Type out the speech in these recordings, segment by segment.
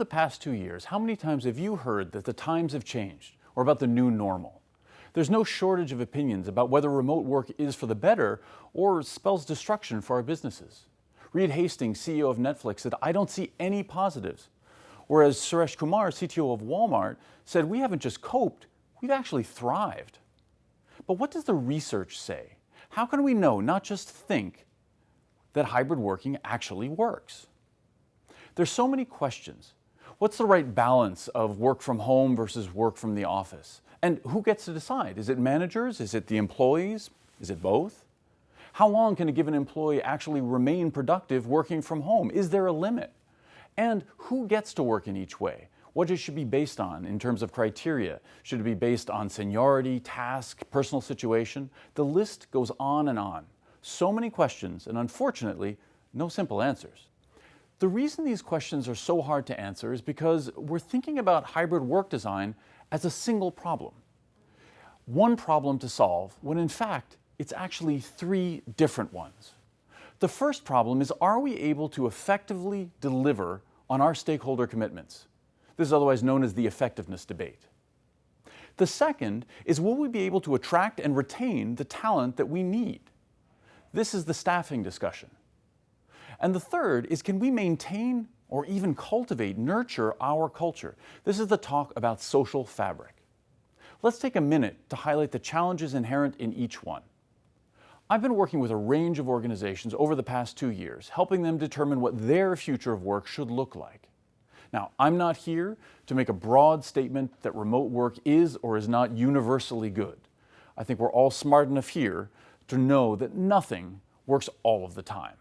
the past 2 years, how many times have you heard that the times have changed or about the new normal? There's no shortage of opinions about whether remote work is for the better or spells destruction for our businesses. Reed Hastings, CEO of Netflix, said, "I don't see any positives." Whereas Suresh Kumar, CTO of Walmart, said, "We haven't just coped, we've actually thrived." But what does the research say? How can we know, not just think, that hybrid working actually works? There's so many questions. What's the right balance of work from home versus work from the office? And who gets to decide? Is it managers? Is it the employees? Is it both? How long can a given employee actually remain productive working from home? Is there a limit? And who gets to work in each way? What it should be based on in terms of criteria? Should it be based on seniority, task, personal situation? The list goes on and on. So many questions, and unfortunately, no simple answers. The reason these questions are so hard to answer is because we're thinking about hybrid work design as a single problem. One problem to solve, when in fact, it's actually 3 different ones. The first problem is, are we able to effectively deliver on our stakeholder commitments? This is otherwise known as the effectiveness debate. The second is, will we be able to attract and retain the talent that we need? This is the staffing discussion. And the third is, can we maintain or even cultivate, nurture our culture? This is the talk about social fabric. Let's take a minute to highlight the challenges inherent in each one. I've been working with a range of organizations over the past 2 years, helping them determine what their future of work should look like. Now, I'm not here to make a broad statement that remote work is or is not universally good. I think we're all smart enough here to know that nothing works all of the time.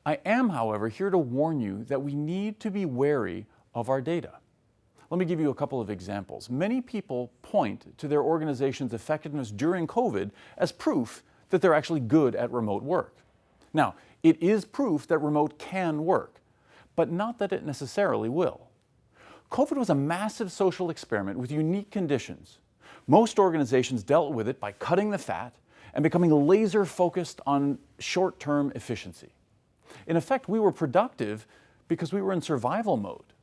I am, however, here to warn you that we need to be wary of our data. Let me give you a couple of examples. Many people point to their organization's effectiveness during COVID as proof that they're actually good at remote work. Now, it is proof that remote can work, but not that it necessarily will. COVID was a massive social experiment with unique conditions. Most organizations dealt with it by cutting the fat and becoming laser focused on short-term efficiency. In effect, we were productive because we were in survival mode.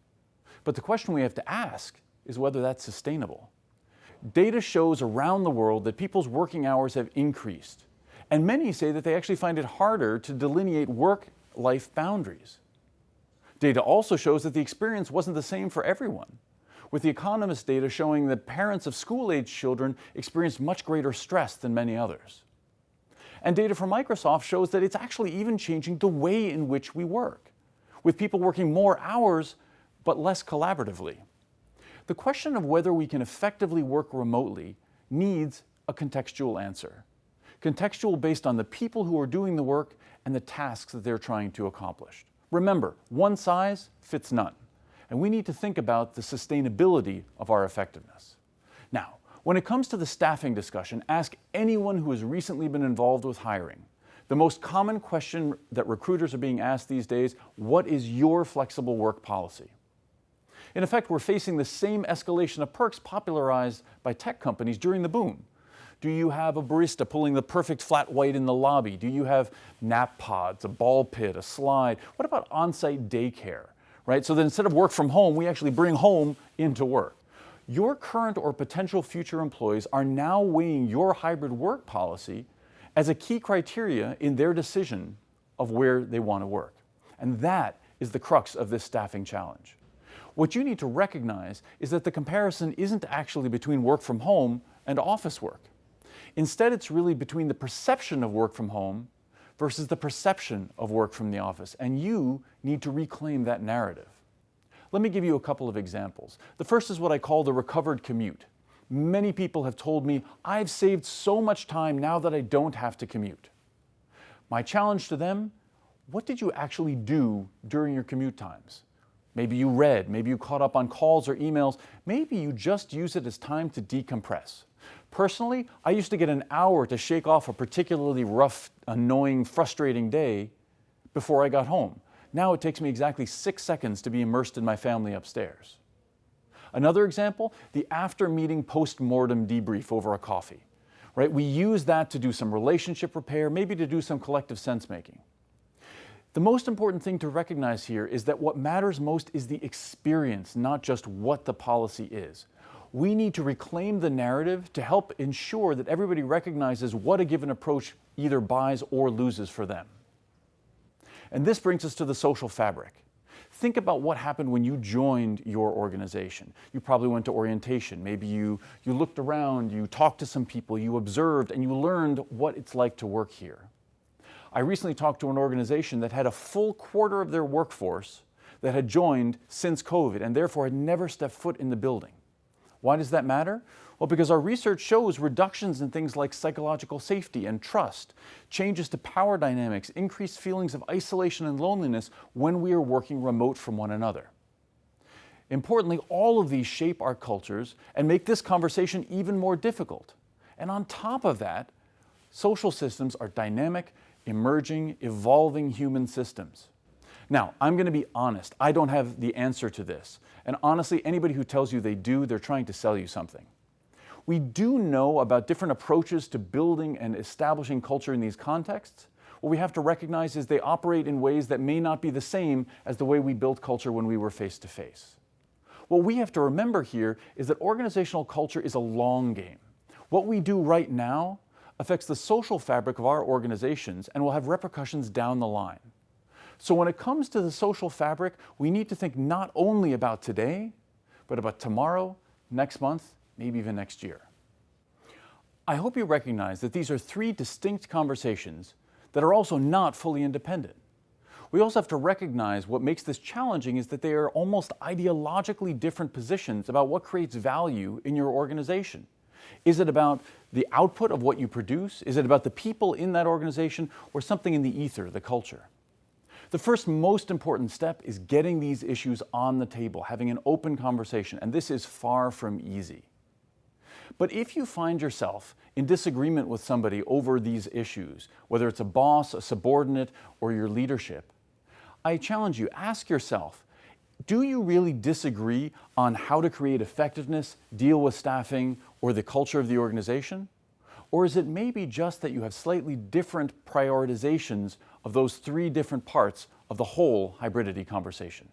But the question we have to ask is whether that's sustainable. Data shows around the world that people's working hours have increased, and many say that they actually find it harder to delineate work-life boundaries. Data also shows that the experience wasn't the same for everyone, with The Economist data showing that parents of school-age children experienced much greater stress than many others. And data from Microsoft shows that it's actually even changing the way in which we work, with people working more hours but less collaboratively. The question of whether we can effectively work remotely needs a contextual answer. Contextual based on the people who are doing the work and the tasks that they're trying to accomplish. Remember, one size fits none, and we need to think about the sustainability of our effectiveness. Now, when it comes to the staffing discussion, ask anyone who has recently been involved with hiring. The most common question that recruiters are being asked these days, what is your flexible work policy? In effect, we're facing the same escalation of perks popularized by tech companies during the boom. Do you have a barista pulling the perfect flat white in the lobby? Do you have nap pods, a ball pit, a slide? What about on-site daycare, right? So that instead of work from home, we actually bring home into work. Your current or potential future employees are now weighing your hybrid work policy as a key criteria in their decision of where they want to work. And that is the crux of this staffing challenge. What you need to recognize is that the comparison isn't actually between work from home and office work. Instead, it's really between the perception of work from home versus the perception of work from the office. And you need to reclaim that narrative. Let me give you a couple of examples. The first is what I call the recovered commute. Many people have told me, I've saved so much time now that I don't have to commute. My challenge to them, what did you actually do during your commute times? Maybe you read, maybe you caught up on calls or emails, maybe you just use it as time to decompress. Personally, I used to get an hour to shake off a particularly rough, annoying, frustrating day before I got home. Now it takes me exactly 6 seconds to be immersed in my family upstairs. Another example, the after-meeting post-mortem debrief over a coffee. Right? We use that to do some relationship repair, maybe to do some collective sense-making. The most important thing to recognize here is that what matters most is the experience, not just what the policy is. We need to reclaim the narrative to help ensure that everybody recognizes what a given approach either buys or loses for them. And this brings us to the social fabric. Think about what happened when you joined your organization. You probably went to orientation. Maybe you looked around, you talked to some people, you observed, and you learned what it's like to work here. I recently talked to an organization that had a full quarter of their workforce that had joined since COVID and therefore had never stepped foot in the building. Why does that matter? Well, because our research shows reductions in things like psychological safety and trust, changes to power dynamics, increased feelings of isolation and loneliness when we are working remote from one another. Importantly, all of these shape our cultures and make this conversation even more difficult. And on top of that, social systems are dynamic, emerging, evolving human systems. Now, I'm going to be honest, I don't have the answer to this. And honestly, anybody who tells you they do, they're trying to sell you something. We do know about different approaches to building and establishing culture in these contexts. What we have to recognize is they operate in ways that may not be the same as the way we built culture when we were face to face. What we have to remember here is that organizational culture is a long game. What we do right now affects the social fabric of our organizations and will have repercussions down the line. So when it comes to the social fabric, we need to think not only about today, but about tomorrow, next month, maybe even next year. I hope you recognize that these are three distinct conversations that are also not fully independent. We also have to recognize what makes this challenging is that they are almost ideologically different positions about what creates value in your organization. Is it about the output of what you produce? Is it about the people in that organization or something in the ether, the culture? The first most important step is getting these issues on the table, having an open conversation, and this is far from easy. But if you find yourself in disagreement with somebody over these issues, whether it's a boss, a subordinate, or your leadership, I challenge you, ask yourself, do you really disagree on how to create effectiveness, deal with staffing, or the culture of the organization? Or is it maybe just that you have slightly different prioritizations of those three different parts of the whole hybridity conversation?